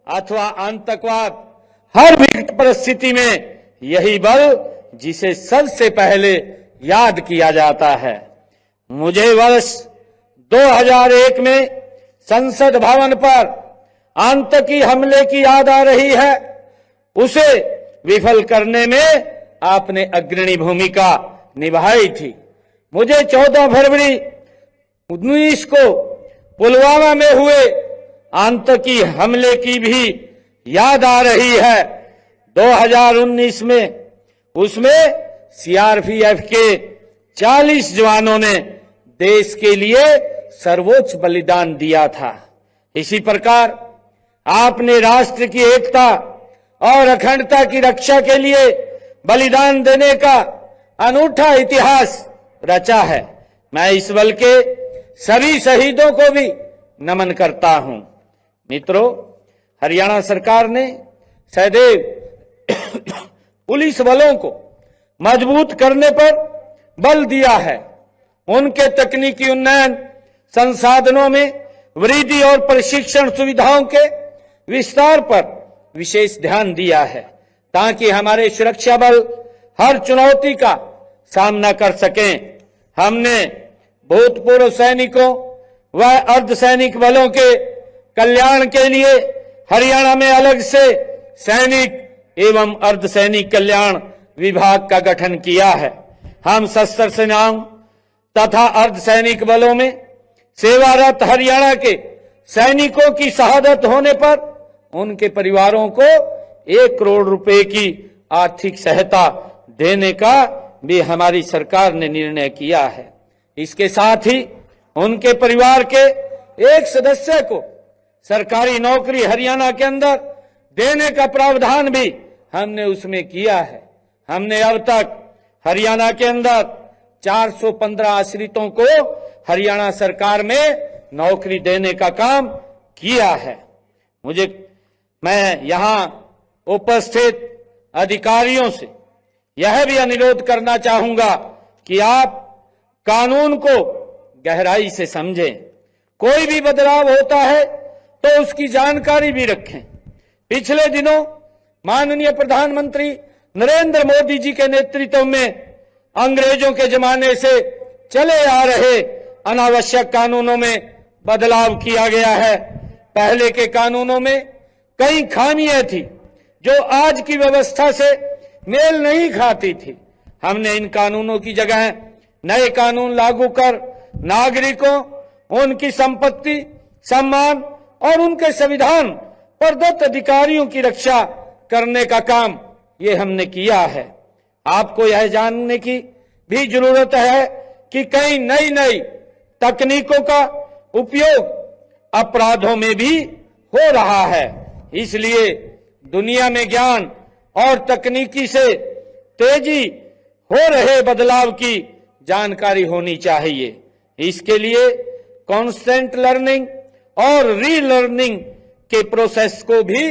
अथवा आतंकवाद, हर विकट परिस्थिति में यही बल जिसे सबसे पहले याद किया जाता है। मुझे वर्ष 2001 में संसद भवन पर आतंकी हमले की याद आ रही है। उसे विफल करने में आपने अग्रणी भूमिका निभाई थी। मुझे 14 फरवरी 19 को पुलवामा में हुए आतंकी हमले की भी याद आ रही है। 2019 में उसमें सीआरपीएफ के 40 जवानों ने देश के लिए सर्वोच्च बलिदान दिया था। इसी प्रकार आपने राष्ट्र की एकता और अखंडता की रक्षा के लिए बलिदान देने का अनूठा इतिहास रचा है। मैं इस बल के सभी शहीदों को भी नमन करता हूं। मित्रों, हरियाणा सरकार ने सदैव पुलिस बलों को मजबूत करने पर बल दिया है। उनके तकनीकी उन्नयन, संसाधनों में वृद्धि और प्रशिक्षण सुविधाओं के विस्तार पर विशेष ध्यान दिया है, ताकि हमारे सुरक्षा बल हर चुनौती का सामना कर सकें। हमने भूतपूर्व सैनिकों व अर्धसैनिक बलों के कल्याण के लिए हरियाणा में अलग से सैनिक एवं अर्धसैनिक कल्याण विभाग का गठन किया है। हम सशस्त्र सेनाओं तथा अर्धसैनिक बलों में सेवारत हरियाणा के सैनिकों की शहादत होने पर उनके परिवारों को 1 करोड़ रुपए की आर्थिक सहायता देने का भी हमारी सरकार ने निर्णय किया है। इसके साथ ही उनके परिवार के एक सदस्य को सरकारी नौकरी हरियाणा के अंदर देने का प्रावधान भी हमने उसमें किया है। हमने अब तक हरियाणा के अंदर 415 आश्रितों को हरियाणा सरकार में नौकरी देने का काम किया है। मैं यहां उपस्थित अधिकारियों से यह भी अनुरोध करना चाहूंगा कि आप कानून को गहराई से समझें। कोई भी बदलाव होता है तो उसकी जानकारी भी रखें। पिछले दिनों माननीय प्रधानमंत्री नरेंद्र मोदी जी के नेतृत्व में अंग्रेजों के जमाने से चले आ रहे अनावश्यक कानूनों में बदलाव किया गया है। पहले के कानूनों में कई खामियां थी जो आज की व्यवस्था से मेल नहीं खाती थी। हमने इन कानूनों की जगह नए कानून लागू कर नागरिकों, उनकी संपत्ति, सम्मान और उनके संविधान प्रदत्त अधिकारियों की रक्षा करने का काम ये हमने किया है। आपको यह जानने की भी जरूरत है कि कई नई तकनीकों का उपयोग अपराधों में भी हो रहा है। इसलिए दुनिया में ज्ञान और तकनीकी से तेजी हो रहे बदलाव की जानकारी होनी चाहिए। इसके लिए कांस्टेंट लर्निंग और रीलर्निंग के प्रोसेस को भी